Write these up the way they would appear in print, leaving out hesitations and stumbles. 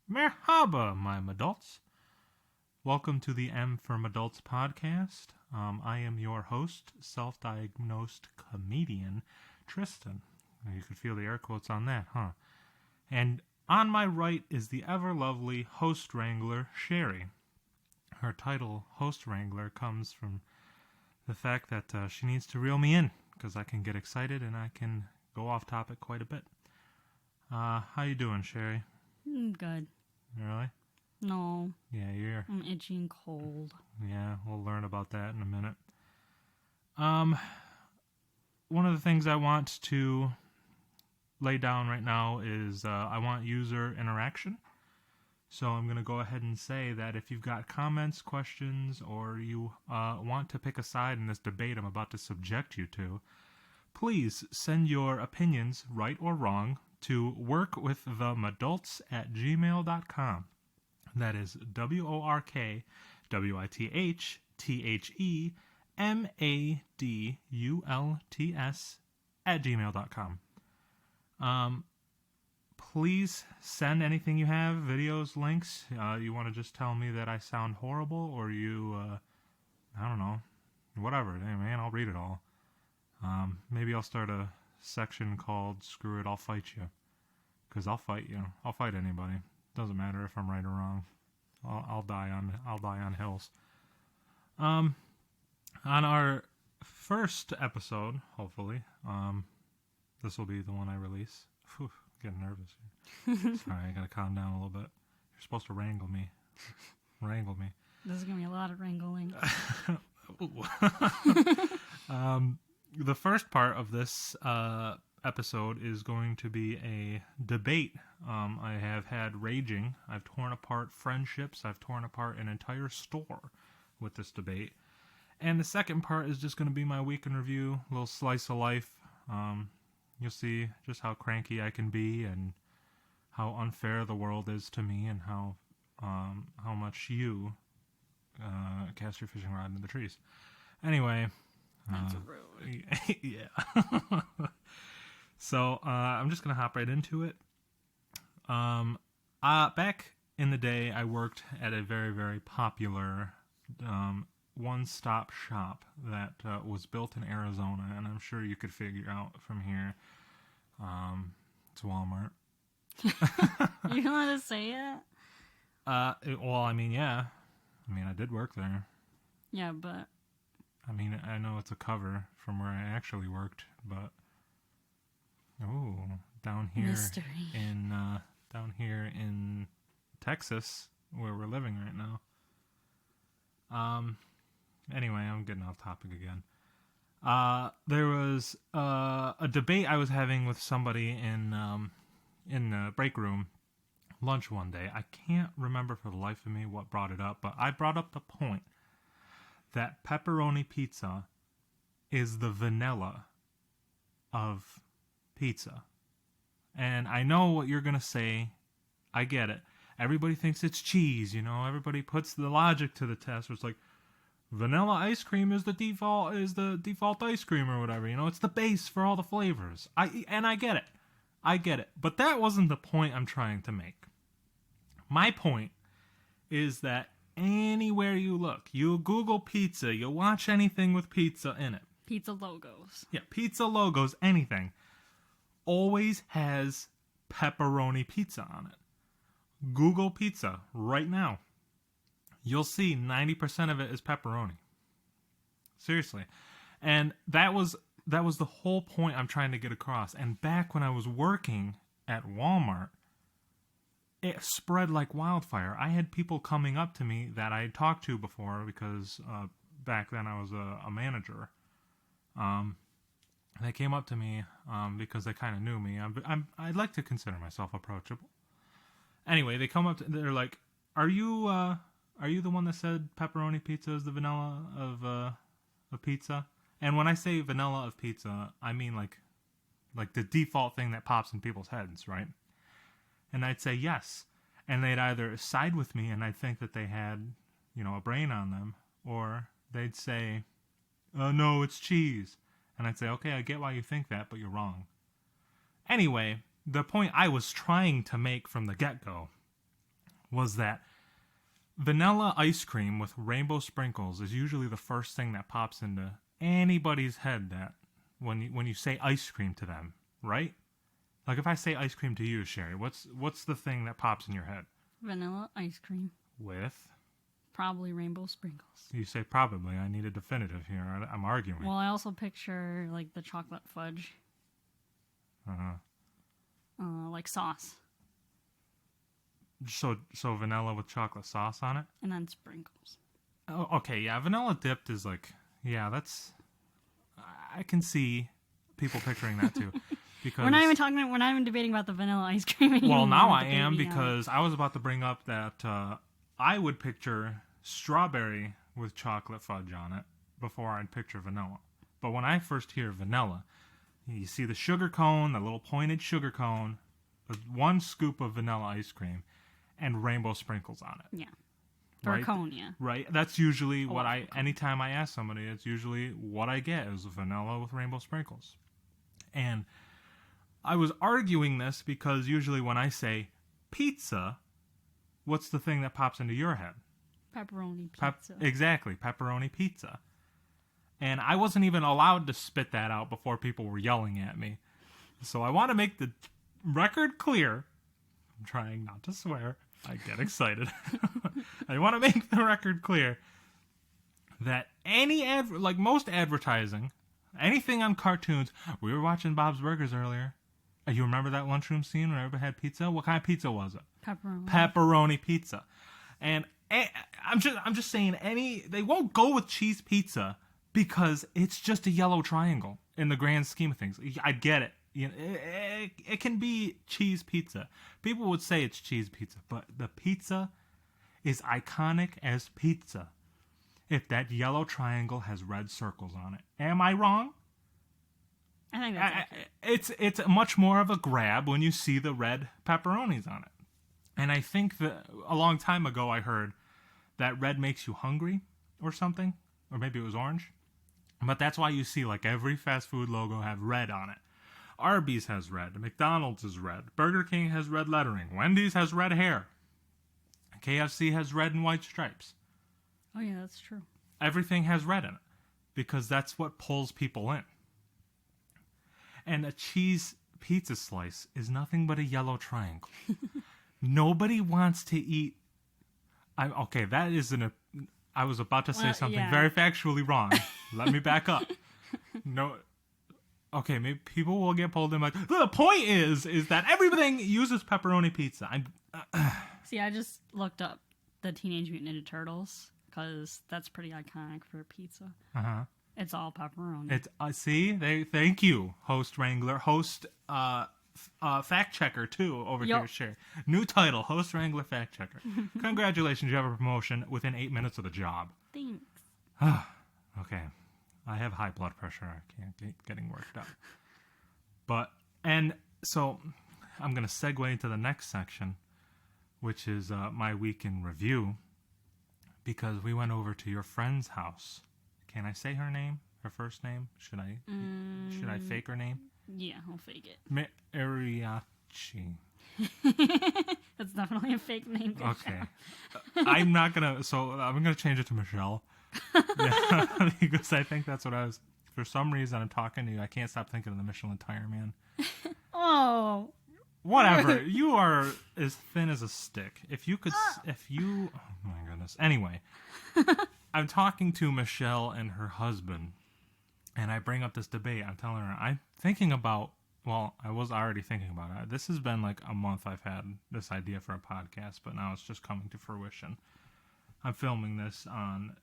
Merhaba, my adults. Welcome to the M from Adults podcast. I am your host, self-diagnosed comedian, Tristen. You could feel the air quotes on that, huh? And on my right is the ever-lovely host wrangler, Sherry. Her title, host wrangler, comes from the fact that she needs to reel me in, because I can get excited and I can go off topic quite a bit. How you doing, Sherry? Good. Really? No. Yeah, you're... I'm itchy and cold. Yeah, we'll learn about that in a minute. One of the things I want to lay down right now is I want user interaction. So I'm going to go ahead and say that if you've got comments, questions, or you want to pick a side in this debate I'm about to subject you to, please send your opinions, right or wrong, to workwiththemadults@gmail.com. That is WORKWITHEMADULTS@gmail.com. Please send anything you have, videos, links. You want to just tell me that I sound horrible, or you, I don't know, whatever. Hey, man, I'll read it all. Maybe I'll start a section called "Screw It, I'll Fight You," because I'll fight you. I'll fight anybody. Doesn't matter if I'm right or wrong. I'll die on hills. On our first episode, hopefully, this will be the one I release. Whew, getting nervous here. Sorry, I gotta calm down a little bit. You're supposed to wrangle me. There's gonna be a lot of wrangling. The first part of this episode is going to be a debate I have had raging. I've torn apart friendships. I've torn apart an entire store with this debate. And the second part is just going to be my week in review, a little slice of life. You'll see just how cranky I can be and how unfair the world is to me and how much you cast your fishing rod into the trees. Anyway. That's rude. Yeah. So I'm just going to hop right into it. Back in the day, I worked at a very, very popular one-stop shop that was built in Arizona, and I'm sure you could figure out from here. It's Walmart. You want to say it? Well, I mean, yeah. I mean, I did work there. Yeah, but... I mean, I know it's a cover from where I actually worked, but... Oh, down here Mystery. in Texas, where we're living right now. Anyway, I'm getting off topic again. There was a debate I was having with somebody in the break room, lunch one day. I can't remember for the life of me what brought it up, but I brought up the point that pepperoni pizza is the vanilla of pizza. And I know what you're going to say. I get it. Everybody thinks it's cheese, you know. Everybody puts the logic to the test. Where it's like, vanilla ice cream is the default ice cream or whatever. You know, it's the base for all the flavors. I get it. I get it. But that wasn't the point I'm trying to make. My point is that anywhere you look, you Google pizza, you watch anything with pizza in it. Pizza logos. Yeah, pizza logos, anything. Always has pepperoni pizza on it. Google pizza right now. You'll see 90% of it is pepperoni. Seriously. And that was the whole point I'm trying to get across. And back when I was working at Walmart, it spread like wildfire. I had people coming up to me that I had talked to before because back then I was a manager. They came up to me because they kind of knew me. I'd like to consider myself approachable. Anyway, they come up. They're like, "Are you the one that said pepperoni pizza is the vanilla of pizza?" And when I say vanilla of pizza, I mean like the default thing that pops in people's heads, right? And I'd say yes, and they'd either side with me, and I'd think that they had, you know, a brain on them, or they'd say, "No, it's cheese." And I'd say, "Okay, I get why you think that, but you're wrong." Anyway, the point I was trying to make from the get-go was that vanilla ice cream with rainbow sprinkles is usually the first thing that pops into anybody's head that when you say ice cream to them, right? Like if I say ice cream to you, Sherry, what's the thing that pops in your head? Vanilla ice cream. With? Probably rainbow sprinkles. You say probably. I need a definitive here. I'm arguing. Well, I also picture like the chocolate fudge. Like sauce. So vanilla with chocolate sauce on it? And then sprinkles. Oh, okay, yeah. Vanilla dipped is like, yeah, that's... I can see people picturing that too. Because we're not even debating about the vanilla ice cream anymore. Well, now I am because I was about to bring up that I would picture strawberry with chocolate fudge on it before I'd picture vanilla. But when I first hear vanilla, you see the sugar cone, the little pointed sugar cone, with one scoop of vanilla ice cream, and rainbow sprinkles on it. Yeah. For a cone, yeah. Right. That's usually what anytime I ask somebody, it's usually what I get is vanilla with rainbow sprinkles. And I was arguing this because usually when I say pizza, what's the thing that pops into your head? Pepperoni pizza. Exactly, pepperoni pizza. And I wasn't even allowed to spit that out before people were yelling at me. So I want to make the record clear. I'm trying not to swear. I get excited. I want to make the record clear that like most advertising, anything on cartoons, we were watching Bob's Burgers earlier. You remember that lunchroom scene when everybody had pizza? What kind of pizza was it? Pepperoni pizza. And I'm just saying they won't go with cheese pizza because it's just a yellow triangle in the grand scheme of things. I get it. You know, it can be cheese pizza. People would say it's cheese pizza, but the pizza is iconic as pizza if that yellow triangle has red circles on it. Am I wrong? I think that's it's much more of a grab when you see the red pepperonis on it. And I think that a long time ago I heard that red makes you hungry or something, or maybe it was orange. But that's why you see like every fast food logo have red on it. Arby's has red. McDonald's is red. Burger King has red lettering. Wendy's has red hair. KFC has red and white stripes. Oh, yeah, that's true. Everything has red in it because that's what pulls people in. And a cheese pizza slice is nothing but a yellow triangle. Nobody wants to eat... I was about to say something very factually wrong. Let me back up. No... Okay, maybe people will get pulled in like, the point is that everything uses pepperoni pizza. See, I just looked up the Teenage Mutant Ninja Turtles because that's pretty iconic for pizza. Uh-huh. It's all pepperoni. It's thank you, host wrangler, host fact checker too over here, Sherry. New title, host wrangler fact checker. Congratulations, you have a promotion within 8 minutes of the job. Thanks. Okay. I have high blood pressure. I can't keep getting worked up. And so I'm going to segue into the next section, which is my week in review, because we went over to your friend's house. Can I say her name? Her first name? Should I fake her name? Yeah, I'll fake it. Mariachi. That's definitely a fake name. Okay. I'm going to change it to Michelle. Yeah, because I think that's what I was. For some reason, I'm talking to you. I can't stop thinking of the Michelin Tire Man. Oh, whatever. You are as thin as a stick. Oh my goodness. Anyway, I'm talking to Michelle and her husband, and I bring up this debate. I'm telling her I'm thinking about. Well, I was already thinking about it. This has been like a month. I've had this idea for a podcast, but now it's just coming to fruition. I'm filming this on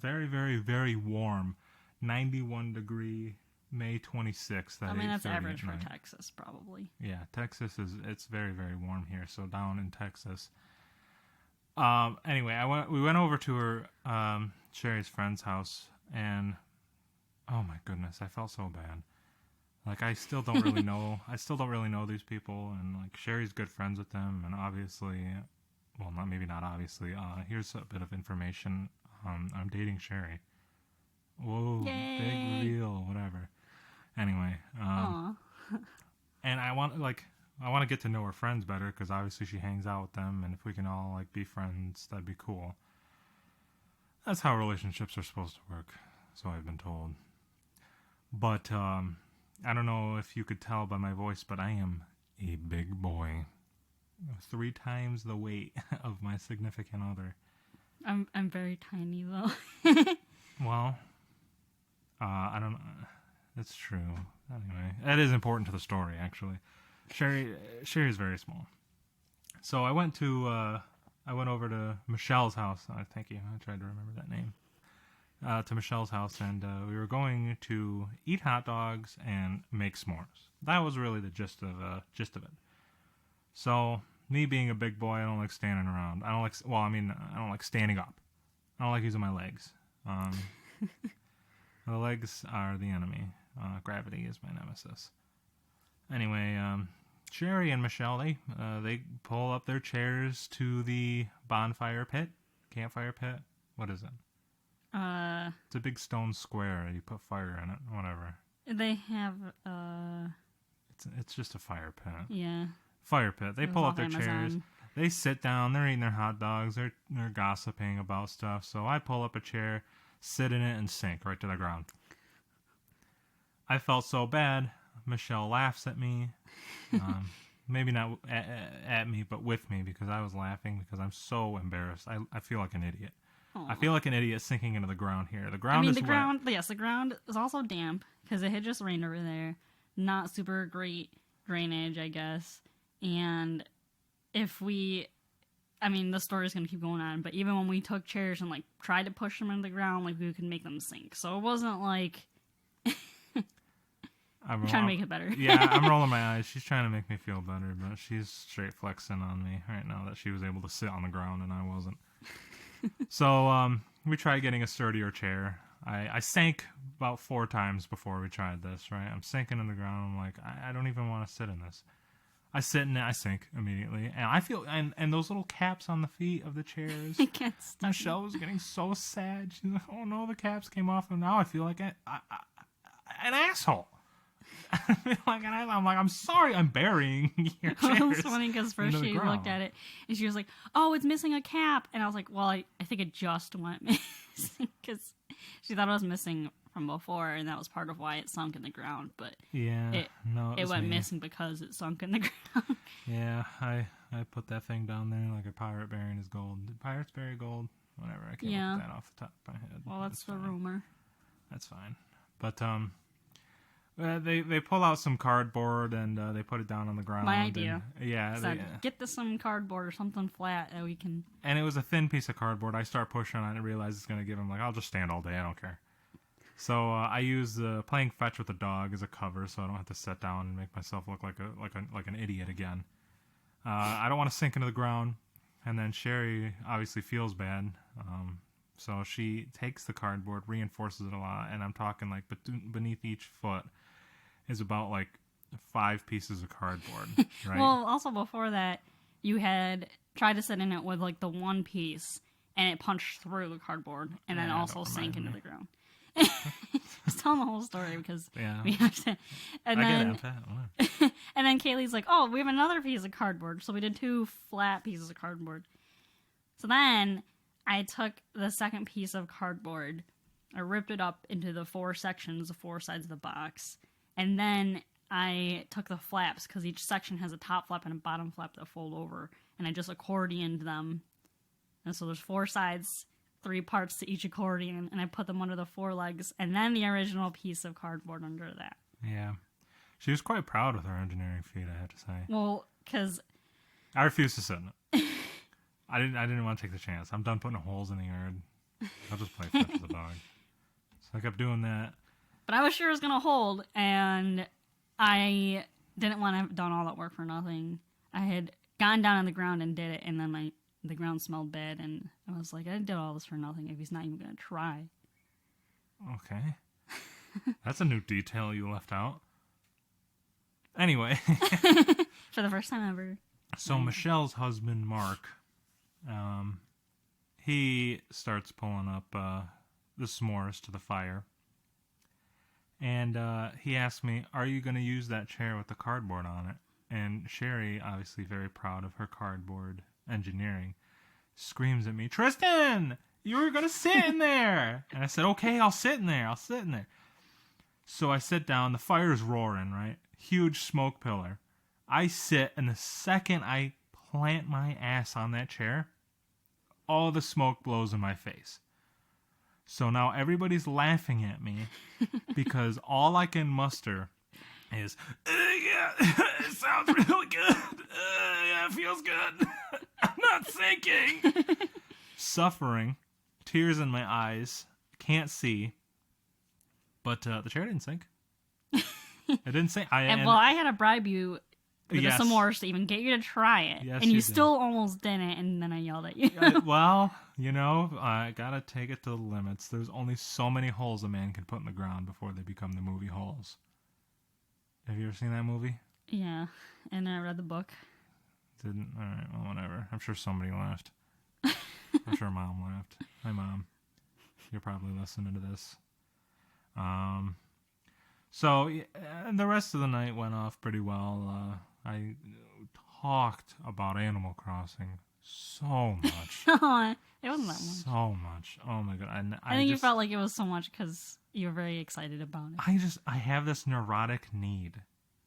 very, very, very warm 91 degree May 26th. I mean, that's average for Texas, probably. Yeah, Texas it's very, very warm here. So down in Texas. Anyway, we went over to her, Sherry's friend's house, and oh my goodness, I felt so bad. Like, I still don't really know these people, and like Sherry's good friends with them, and obviously... Well, not obviously. Here's a bit of information. I'm dating Sherry. Whoa, Yay. Big reveal, whatever. Anyway, and I want I want to get to know her friends better because obviously she hangs out with them, and if we can all like be friends, that'd be cool. That's how relationships are supposed to work, so I've been told. But I don't know if you could tell by my voice, but I am a big boy, 3 times the weight of my significant other. I'm very tiny though. Well, I don't know. It's true. Anyway, that is important to the story, actually. Sherry's very small. So I went over to Michelle's house. Thank you. I tried to remember that name. To Michelle's house, and we were going to eat hot dogs and make s'mores. That was really the gist of it. So me being a big boy, I don't like standing around. I don't like standing up. I don't like using my legs. The legs are the enemy. Gravity is my nemesis. Anyway, Sherry and Michelle, they pull up their chairs to the campfire pit. What is it? It's a big stone square. You put fire in it. Whatever. They have It's just a fire pit. Yeah. Fire pit. They pull up their Amazon. chairs. They sit down. They're eating their hot dogs. They're gossiping about stuff. So I pull up a chair, sit in it, and sink right to the ground. I felt so bad. Michelle laughs at me. Maybe not at me, but with me, because I was laughing because I'm so embarrassed. I feel like an idiot. Aww. I feel like an idiot sinking into the ground here. The ground is wet. Yes, the ground is also damp because it had just rained over there. Not super great drainage, I guess. And the story's going to keep going on, but even when we took chairs and, like, tried to push them into the ground, like, we could make them sink. So it wasn't like... I'm trying to make it better. Yeah, I'm rolling my eyes. She's trying to make me feel better, but she's straight flexing on me right now that she was able to sit on the ground and I wasn't. So we tried getting a sturdier chair. I sank about 4 times before we tried this, right? I'm sinking in the ground. I'm like, I don't even want to sit in this. I sit in it, I sink immediately. And I feel, and those little caps on the feet of the chairs. Michelle was getting so sad. She's like, oh no, the caps came off, and now I feel like an asshole. I'm like, I'm sorry, I'm burying your chairs. It was funny because first she looked at it and she was like, oh, it's missing a cap. And I was like, well, I think it just went missing because she thought it was missing from before, and that was part of why it sunk in the ground. But yeah, it went missing because it sunk in the ground. Yeah, I put that thing down there like a pirate burying his gold. Did pirates bury gold? Whatever, I can't look that off the top of my head. Well, that's the rumor. That's fine. But they pull out some cardboard and they put it down on the ground. My idea. Get some cardboard or something flat that we can. And it was a thin piece of cardboard. I start pushing on it and realize it's going to give him I'll just stand all day. I don't care. So I use playing fetch with the dog as a cover, so I don't have to sit down and make myself look like an idiot again. I don't want to sink into the ground. And then Sherry obviously feels bad. So she takes the cardboard, reinforces it a lot, and I'm talking like beneath each foot is about like 5 pieces of cardboard. Right? Well, also before that, you had tried to sit in it with like the one piece, and it punched through the cardboard, and then also sank into the ground. Just telling the whole story because we have to. And then Kaylee's like, "Oh, we have another piece of cardboard." So we did 2 flat pieces of cardboard. So then I took the second piece of cardboard, I ripped it up into the 4 sections, the 4 sides of the box, and then I took the flaps because each section has a top flap and a bottom flap that fold over, and I just accordioned them. And so there's 4 sides, 3 parts to each accordion, and I put them under the 4 legs, and then the original piece of cardboard under that. Yeah. She was quite proud with her engineering feat, I have to say. Well, because... I refused to sit in it. I didn't want to take the chance. I'm done putting holes in the yard. I'll just play fetch with the dog. So I kept doing that. But I was sure it was going to hold, and I didn't want to have done all that work for nothing. I had gone down on the ground and did it, and then the ground smelled bad, and I was like, I did all this for nothing if he's not even going to try. Okay. That's a new detail you left out. Anyway. For the first time ever. So Michelle's husband, Mark, he starts pulling up the s'mores to the fire. And he asked me, are you going to use that chair with the cardboard on it? And Sherry, obviously very proud of her cardboard engineering, screams at me, "Tristen, you were going to sit in there." And I said, "Okay, I'll sit in there. I'll sit in there." So I sit down. The fire's roaring, right? Huge smoke pillar. I sit, and the second I plant my ass on that chair, all the smoke blows in my face. So now everybody's laughing at me because all I can muster is, "Yeah, it sounds really good. Yeah, it feels good. I'm not sinking." Suffering, tears in my eyes, can't see. But the chair didn't sink. It didn't sink. I had to bribe you with the s'mores to even get you to try it. Yes, and you did. Still almost didn't, and then I yelled at you. Well, I gotta take it to the limits. There's only so many holes a man can put in the ground before they become the movie holes. Have you ever seen that movie? Yeah, and I read the book. Didn't? Alright, well, whatever. I'm sure somebody laughed. I'm sure Mom laughed. Hi, Mom. You're probably listening to this. So the rest of the night went off pretty well. I talked about Animal Crossing so much. It wasn't that much. So much. Oh my god. I think you felt like it was so much because you were very excited about it. I have this neurotic need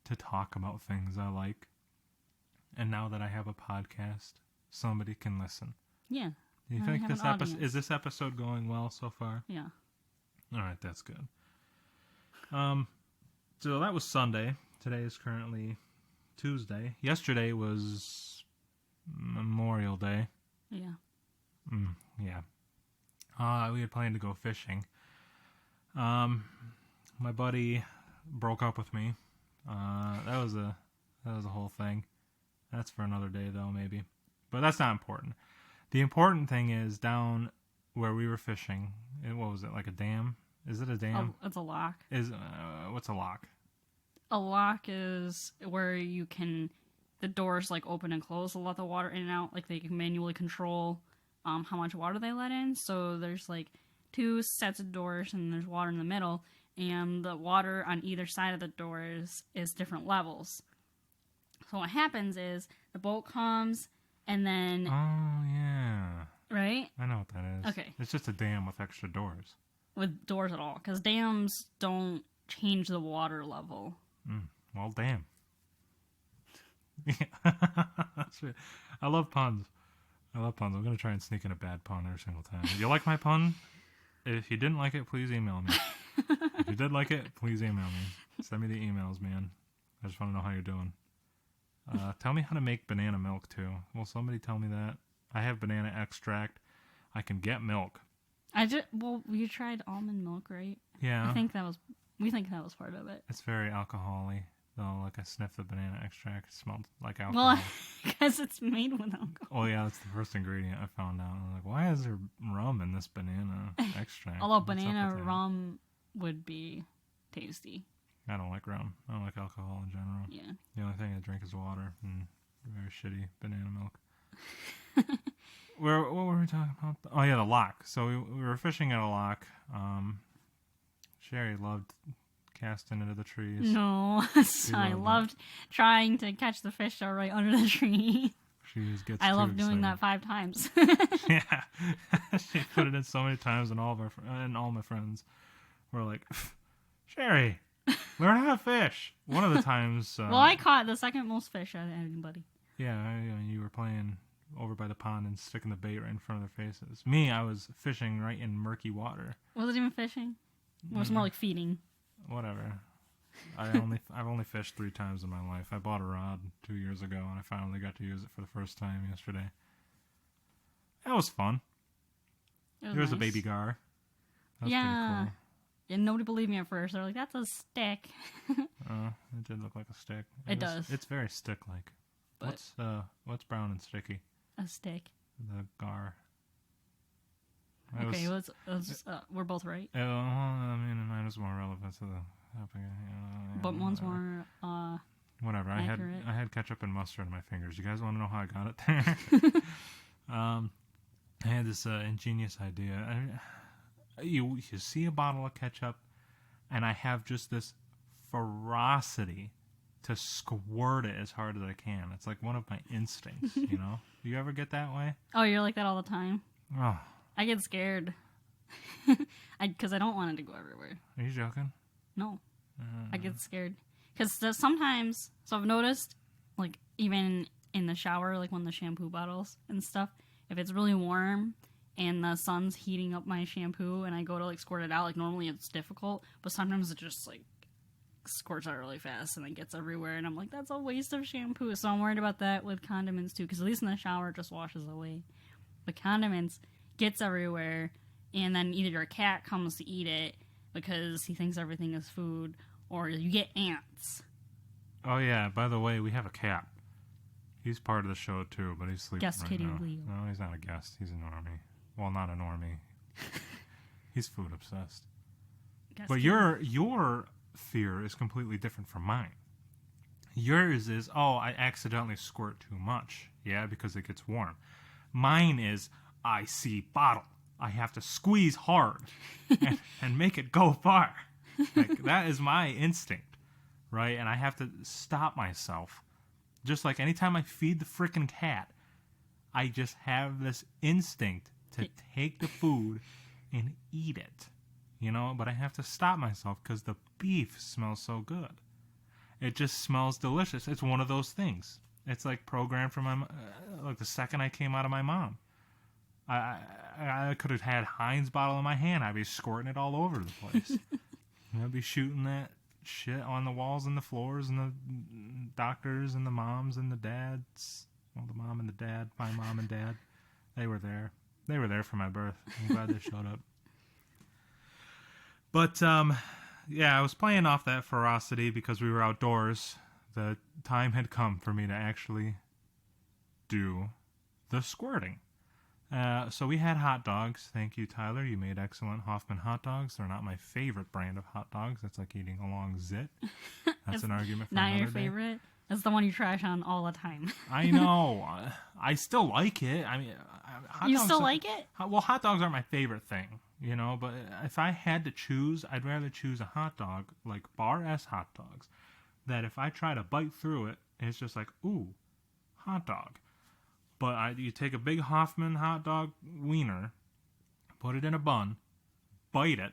to talk about things I like. And now that I have a podcast, somebody can listen. Yeah. Do you think is this episode going well so far? Yeah. All right, that's good. So that was Sunday. Today is currently Tuesday. Yesterday was Memorial Day. Yeah. Yeah. We had planned to go fishing. My buddy broke up with me. That was a whole thing. That's for another day, though, maybe. But that's not important. The important thing is down where we were fishing. What was it, like a dam? Is it a dam? It's a lock. What's a lock? A lock is where you can, the doors like open and close to let the water in and out. Like they can manually control how much water they let in. So there's like 2 sets of doors and there's water in the middle. And the water on either side of the doors is different levels. So what happens is the boat comes and then... Oh, yeah. Right? I know what that is. Okay. It's just a dam with extra doors. With doors at all. Because dams don't change the water level. Well, damn. That's right. I love puns. I'm going to try and sneak in a bad pun every single time. You like my pun? If you didn't like it, please email me. If you did like it, please email me. Send me the emails, man. I just want to know how you're doing. Tell me how to make banana milk, too. Will somebody tell me that? I have banana extract. I can get milk. You tried almond milk, right? Yeah. We think that was part of it. It's very alcohol-y, though. Like, I sniffed the banana extract. It smelled like alcohol. Well, because it's made with alcohol. Oh, yeah, that's the first ingredient I found out. I was like, why is there rum in this banana extract? Although banana rum would be tasty. I don't like rum. I don't like alcohol in general. Yeah. The only thing I drink is water and very shitty banana milk. What were we talking about? Oh, yeah, the lock. So we were fishing at a lock. Sherry loved casting into the trees. No, I loved trying to catch the fish that were right under the tree. I loved doing that 5 times. Yeah, she put it in so many times, and all my friends were like, "Sherry, learn how to fish." One of the times, well, I caught the second most fish out of anybody. Yeah, you were playing over by the pond and sticking the bait right in front of their faces. Me, I was fishing right in murky water. Was it even fishing? It was more like feeding. Whatever. I've only fished 3 times in my life. I bought a rod 2 years ago, and I finally got to use it for the first time yesterday. That was fun. There was a baby gar. That was pretty cool. And nobody believed me at first. They're like, "That's a stick." It did look like a stick. It does. It's very stick-like. What's brown and sticky? A stick. The gar. Okay, we're both right. I mean, mine was more relevant to the topic. But one's more whatever. accurate. I had ketchup and mustard on my fingers. You guys want to know how I got it there? I had this ingenious idea. You see a bottle of ketchup, and I have just this ferocity to squirt it as hard as I can. It's like one of my instincts, you know? Do you ever get that way? Oh, you're like that all the time? Oh. I get scared. Because I don't want it to go everywhere. Are you joking? No. I get scared. Because sometimes, so I've noticed, like, even in the shower, like when the shampoo bottles and stuff, if it's really warm and the sun's heating up my shampoo and I go to, like, squirt it out, like, normally it's difficult, but sometimes it just, like, squirts out really fast and it gets everywhere, and I'm like, that's a waste of shampoo. So I'm worried about that with condiments, too, because at least in the shower it just washes away. But condiments gets everywhere, and then either your cat comes to eat it because he thinks everything is food, or you get ants. Oh, yeah. By the way, we have a cat. He's part of the show, too, but he's sleeping Guest right Kitty now. Leo. No, he's not a guest. He's a normie. Well, not a normie. He's food obsessed. Guest But Kitty. your fear is completely different from mine. Yours is, oh, I accidentally squirt too much. Yeah, because it gets warm. Mine is, I see bottle. I have to squeeze hard and make it go far. Like, that is my instinct, right? And I have to stop myself. Just like anytime I feed the frickin' cat, I just have this instinct to take the food and eat it, you know? But I have to stop myself because the beef smells so good. It just smells delicious. It's one of those things. It's like programmed from my like the second I came out of my mom. I could have had Heinz bottle in my hand. I'd be squirting it all over the place. I'd be shooting that shit on the walls and the floors, and the doctors and the moms and the dads. Well, the mom and the dad, my mom and dad, they were there. They were there for my birth. I'm glad they showed up. But, yeah, I was playing off that ferocity because we were outdoors. The time had come for me to actually do the squirting. So we had hot dogs. Thank you, Tyler. You made excellent Hoffman hot dogs. They're not my favorite brand of hot dogs. That's like eating a long zit. That's an argument for not another your favorite. day. That's the one you trash on all the time. I know. I still like it. I mean, hot you dogs still like it? Well, hot dogs aren't my favorite thing, you know. But if I had to choose, I'd rather choose a hot dog like Bar S hot dogs. That if I try to bite through it, it's just like, ooh, hot dog. But you take a big Hoffman hot dog wiener, put it in a bun, bite it,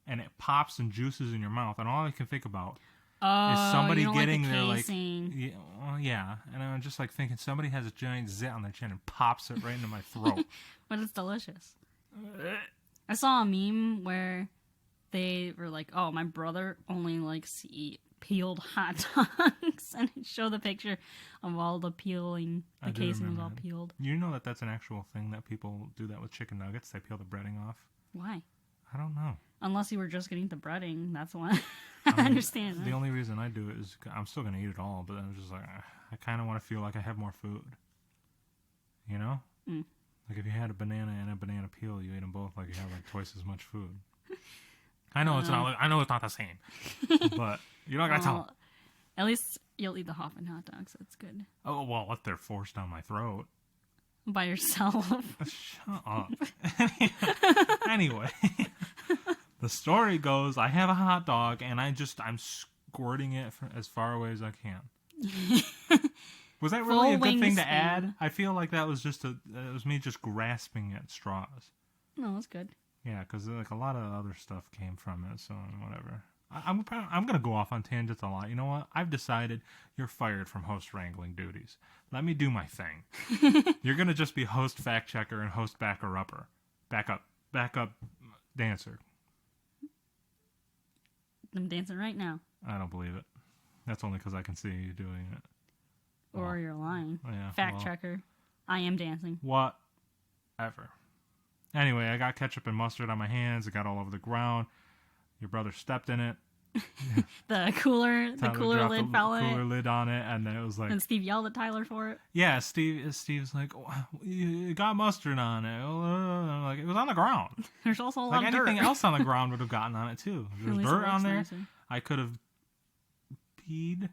and it pops and juices in your mouth. And all I can think about is somebody getting their, like, yeah. And I'm just like thinking somebody has a giant zit on their chin and pops it right into my throat. But it's delicious. I saw a meme where they were like, oh, my brother only likes to eat peeled hot dogs, and it showed the picture of all the peeling, the casing was all peeled. You know that that's an actual thing that people do that with chicken nuggets. They peel the breading off. Why? I don't know. Unless you were just getting the breading, that's why. I understand. The only reason I do it is I'm still going to eat it all, but I'm just like, I kind of want to feel like I have more food. You know? Mm. Like if you had a banana and a banana peel, you ate them both like you have like twice as much food. I know it's not. I know it's not the same, but you're not gonna tell. At least you'll eat the Hoffman hot dogs. That's good. Oh well, if they're forced down my throat by yourself. Shut up. Anyway, the story goes: I have a hot dog, and I'm squirting it as far away as I can. Was that really a good thing to add? I feel like that was it was me just grasping at straws. No, that's good. Yeah, because like a lot of other stuff came from it, so whatever. I'm gonna go off on tangents a lot. You know what? I've decided you're fired from host wrangling duties. Let me do my thing. You're gonna just be host fact checker and host backup dancer. I'm dancing right now. I don't believe it. That's only because I can see you doing it. Or you're lying. Yeah, fact checker. I am dancing. Whatever. Anyway, I got ketchup and mustard on my hands. It got all over the ground. Your brother stepped in it. the cooler lid fell in it. Cooler lid on it, and then it was like. And Steve yelled at Tyler for it. Yeah, Steve's like, oh, you got mustard on it. Like it was on the ground. There's also a lot of dirt. Anything else on the ground would have gotten on it too. There's dirt on there. Nicer. I could have peed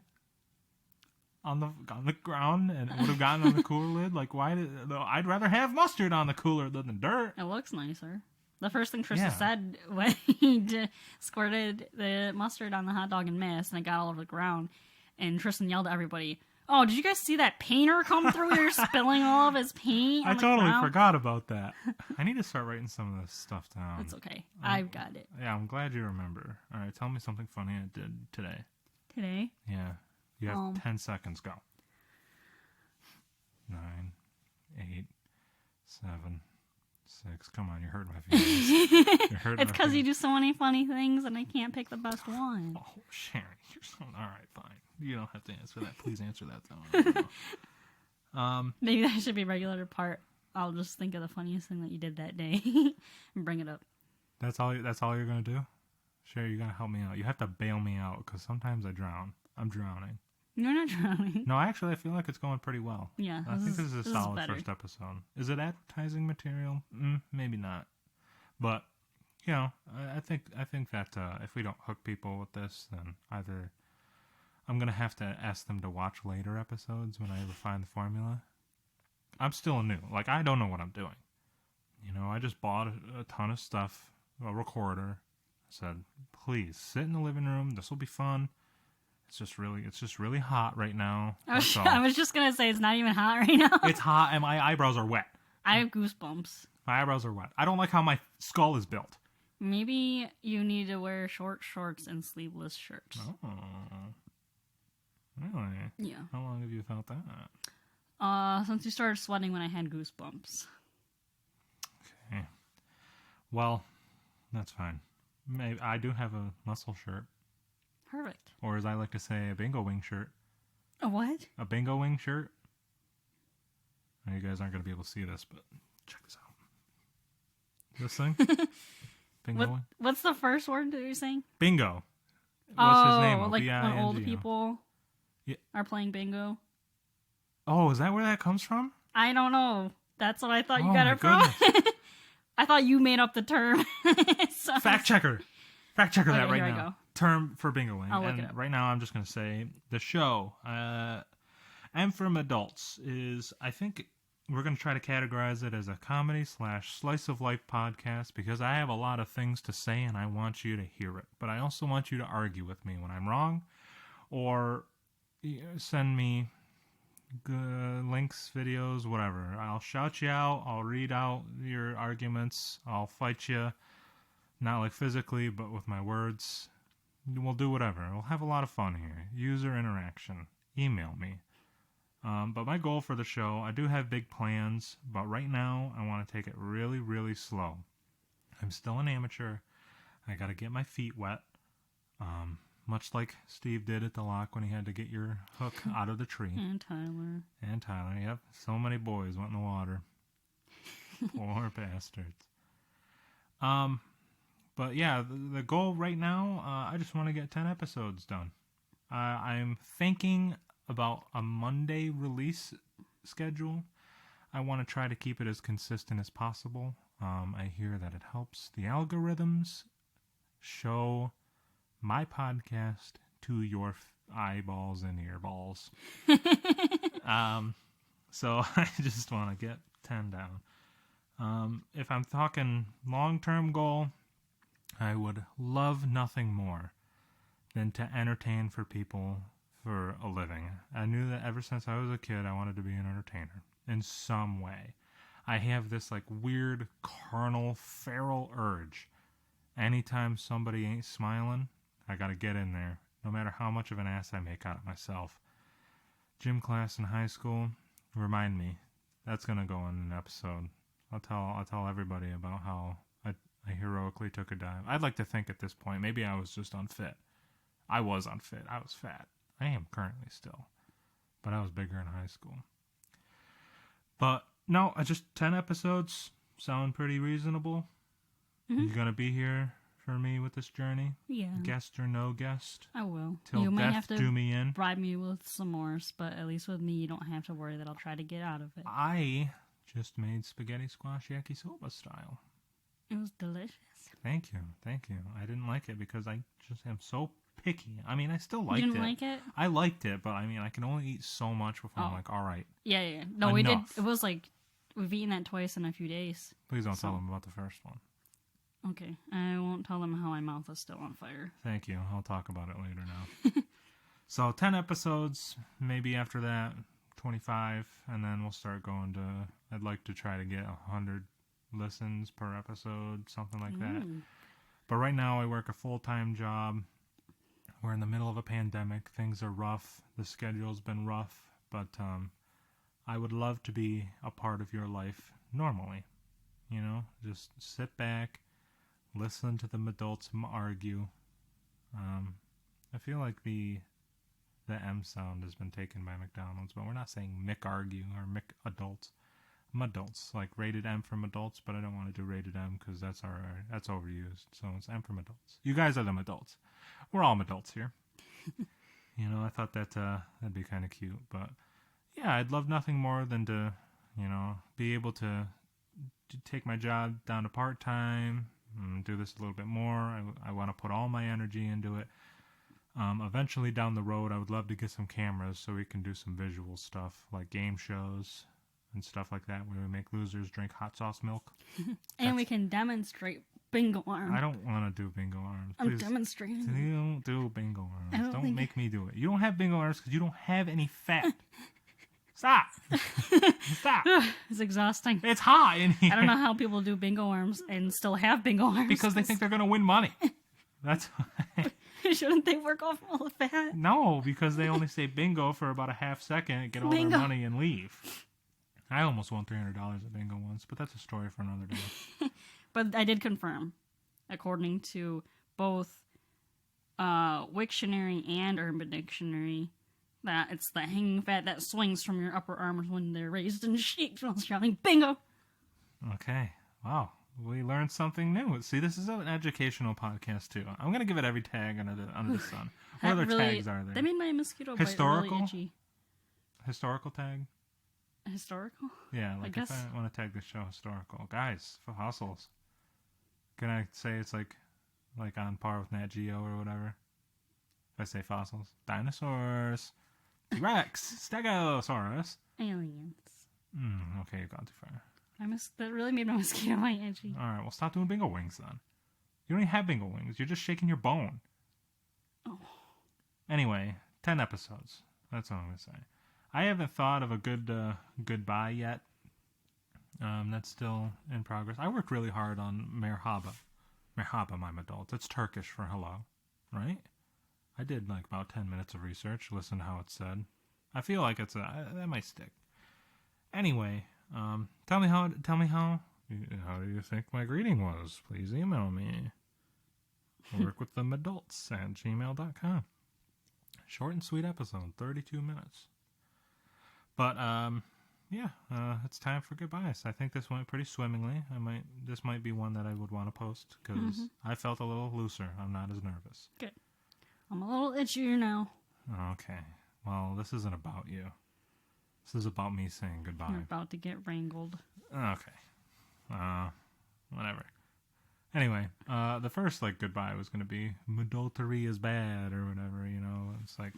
on the ground and it would have gotten on the cooler lid. Like, I'd rather have mustard on the cooler lid than dirt. It looks nicer. The first thing Tristen said when he squirted the mustard on the hot dog and missed, and it got all over the ground. and Tristen yelled at everybody, "Oh, did you guys see that painter come through here spilling all of his paint?" I totally forgot about that. I need to start writing some of this stuff down. It's okay. I've got it. Yeah, I'm glad you remember. All right, tell me something funny I did today. Today? Yeah. You have 10 seconds. Go. 9, 8, 7, 6. Come on, you're hurting my feelings. It's because you do so many funny things and I can't pick the best one. Oh, Sharon, you're so... All right, fine. You don't have to answer that. Please answer that, though. Maybe that should be a regular part. I'll just think of the funniest thing that you did that day and bring it up. That's all you're going to do? Sherry, you got to help me out. You have to bail me out because sometimes I drown. I'm drowning. You're not drowning. No, actually, I feel like it's going pretty well. Yeah. I think this is a solid first episode. Is it advertising material? Maybe not. But, you know, I think that if we don't hook people with this, then either I'm going to have to ask them to watch later episodes when I refine the formula. I'm still new. Like, I don't know what I'm doing. You know, I just bought a ton of stuff, a recorder. I said, please, sit in the living room. This will be fun. It's just really hot right now. I was just going to say, it's not even hot right now. It's hot, and my eyebrows are wet. I have goosebumps. My eyebrows are wet. I don't like how my skull is built. Maybe you need to wear short shorts and sleeveless shirts. Oh. Really? Yeah. How long have you felt that? Since you started sweating when I had goosebumps. Okay. Well, that's fine. Maybe I do have a muscle shirt. Perfect. Or as I like to say, a bingo wing shirt. A what? A bingo wing shirt. Now, you guys aren't going to be able to see this, but check this out. This thing? Bingo wing? What's the first word that you're saying? Bingo. What's his name? Like when old people are playing bingo. Oh, is that where that comes from? I don't know. That's what I thought you got it from. I thought you made up the term. Fact checker that right now. Go. Term for bingoing. I'll look it up. Right now I'm just going to say the show, and from adults, is, I think we're going to try to categorize it as a comedy / slice of life podcast because I have a lot of things to say and I want you to hear it. But I also want you to argue with me when I'm wrong or send me links, videos, whatever. I'll shout you out. I'll read out your arguments. I'll fight you, not like physically, but with my words. We'll do whatever. We'll have a lot of fun here. User interaction. Email me. But my goal for the show, I do have big plans, but right now I want to take it really, really slow. I'm still an amateur. I got to get my feet wet. Much like Steve did at the lock when he had to get your hook out of the tree. And Tyler. Yep. So many boys went in the water. Poor bastards. But yeah, the goal right now, I just want to get 10 episodes done. I'm thinking about a Monday release schedule. I want to try to keep it as consistent as possible. I hear that it helps the algorithms show my podcast to your eyeballs and earballs. So I just want to get 10 down. If I'm talking long-term goal, I would love nothing more than to entertain for people for a living. I knew that ever since I was a kid, I wanted to be an entertainer in some way. I have this like weird, carnal, feral urge. Anytime somebody ain't smiling, I gotta get in there, no matter how much of an ass I make out of myself. Gym class in high school, remind me. That's gonna go in an episode. I'll tell everybody about how I heroically took a dive. I'd like to think at this point, maybe I was just unfit. I was unfit. I was fat. I am currently still. But I was bigger in high school. But no, just 10 episodes sound pretty reasonable. Mm-hmm. You gonna be here for me with this journey? Yeah. Guest or no guest? I will. Till you might have to do me in. bribe me with s'mores, but at least with me, you don't have to worry that I'll try to get out of it. I just made spaghetti squash yakisoba style. It was delicious. Thank you. I didn't like it because I just am so picky. I mean, I still liked it. You didn't like it? I liked it, but I mean, I can only eat so much before I'm like, all right. Yeah. No, we did. It was like, we've eaten that twice in a few days. Please don't tell them about the first one. Okay. I won't tell them how my mouth is still on fire. Thank you. I'll talk about it later now. So 10 episodes, maybe after that, 25, and then we'll start going to, I'd like to try to get 100 listens per episode, something like that. But right now I work a full-time job. We're in the middle of a pandemic. Things are rough. The schedule's been rough, but I would love to be a part of your life normally. You know, just sit back, listen to the adults argue. I feel like the M sound has been taken by McDonald's, but we're not saying Mick argue or Mick adults. Adults, like rated M from adults, but I don't want to do rated M because that's overused. So it's M from adults. You guys are them adults. We're all adults here. You know, I thought that'd be kind of cute, but yeah, I'd love nothing more than to, you know, be able to take my job down to part-time, do this a little bit more. I want to put all my energy into it. Eventually down the road, I would love to get some cameras so we can do some visual stuff like game shows and stuff like that where we make losers drink hot sauce milk. And we can demonstrate bingo arms. I don't want to do bingo arms. I'm Please, demonstrating. you don't do bingo arms. Don't make me do it. You don't have bingo arms because you don't have any fat. Stop. Stop. It's exhausting. It's hot in here. I don't know how people do bingo arms and still have bingo arms. Because they think they're going to win money. That's why. Shouldn't they work off all the fat? No, because they only say bingo for about a half second, get all their money, and leave. I almost won $300 at bingo once, but that's a story for another day. But I did confirm, according to both Wiktionary and Urban Dictionary, that it's the hanging fat that swings from your upper arms when they're raised and shakes while shouting bingo. Okay. Wow. We learned something new. See, this is an educational podcast, too. I'm going to give it every tag under the sun. What other tags are there? That made my mosquito bite really itchy. Historical tag? Historical? Yeah, like if I want to tag this show historical. Guys, for hustles. Can I say it's like on par with Nat Geo or whatever? If I say fossils. Dinosaurs. T-Rex. Stegosaurus. Aliens. Okay, you've gone too far. That really made my mosquito bite itchy. Alright, well stop doing bingo wings then. You don't even have bingo wings. You're just shaking your bone. Oh. Anyway, 10 episodes. That's all I'm going to say. I haven't thought of a good goodbye yet. That's still in progress. I worked really hard on merhaba. Merhaba, my adult. It's Turkish for hello, right? I did like about 10 minutes of research, listen to how it's said. I feel like that might stick. Anyway, tell me how do you think my greeting was? Please email me. workwiththemadults@gmail.com. Short and sweet episode, 32 minutes. But yeah, it's time for goodbyes. I think this went pretty swimmingly. This might be one that I would want to post because I felt a little looser. I'm not as nervous. Good. I'm a little itchier now. Okay. Well, this isn't about you. This is about me saying goodbye. You're about to get wrangled. Okay. Whatever. Anyway, the first goodbye was going to be adultery is bad or whatever, you know. It's like,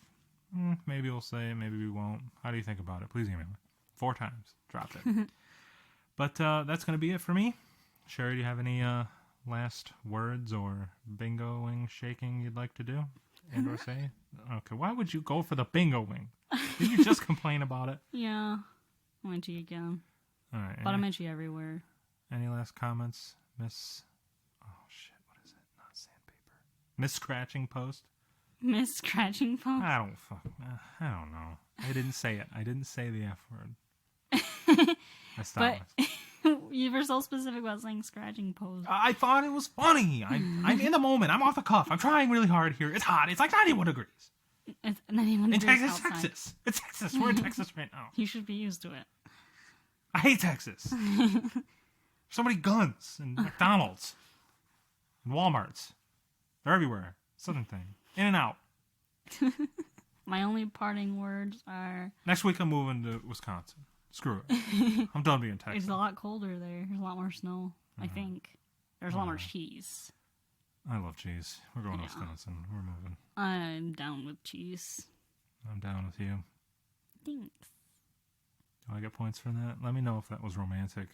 maybe we'll say it, maybe we won't. How do you think about it? Please email me. 4 times. Dropped it. But that's going to be it for me. Sherry, do you have any last words or bingo-wing shaking you'd like to do? And or say? Okay, why would you go for the bingo wing? Did you just complain about it? Yeah. I'm itchy again. All right. But I'm itchy everywhere. Any last comments, Miss... Oh, shit, what is it? Not sandpaper. Miss Scratching Post? Miss Scratching Post? I don't know. I didn't say it. I didn't say the F word. I stopped. But you were so specific about saying scratching pose. I thought it was funny. I'm in the moment. I'm off the cuff. I'm trying really hard here. It's hot. It's like 91 degrees. It's 91 in degrees Texas, outside. Texas. It's Texas. We're in Texas right now. You should be used to it. I hate Texas. So many guns and McDonald's and Walmarts. They're everywhere. Southern thing. In and out. My only parting words are... Next week I'm moving to Wisconsin. Screw it. I'm done being Texas. It's a lot colder there. There's a lot more snow, I think. There's a lot more cheese. I love cheese. We're going to Wisconsin. We're moving. I'm down with cheese. I'm down with you. Thanks. Do I get points for that? Let me know if that was romantic.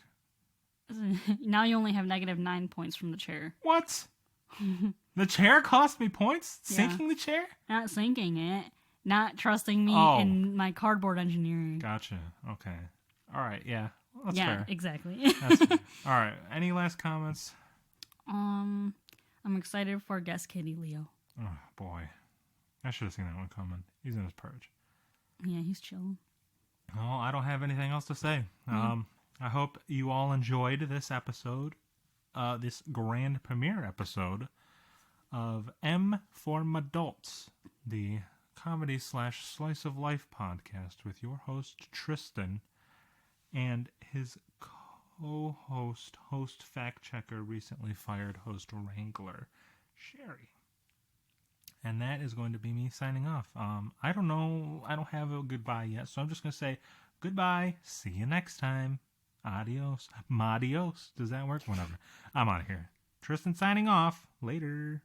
Now you only have -9 points from the chair. What? The chair cost me points? Yeah. Sinking the chair? Not sinking it. not trusting me in my cardboard engineering. Gotcha. Okay. All right. Yeah. That's yeah, fair. Exactly. That's fair. All right. Any last comments? I'm excited for guest Kitty Leo. Oh boy, I should have seen that one coming. He's in his purge. Yeah, he's chilling. Well, I don't have anything else to say. I hope you all enjoyed this episode, this grand premiere episode of M for Adults, the comedy / slice of life podcast with your host Tristen and his co-host, host fact checker, recently fired host Wrangler, Sherry. And that is going to be me signing off. I don't know. I don't have a goodbye yet, so I'm just going to say goodbye. See you next time. Adios. Madios. Does that work? Whatever. I'm out of here. Tristen signing off. Later.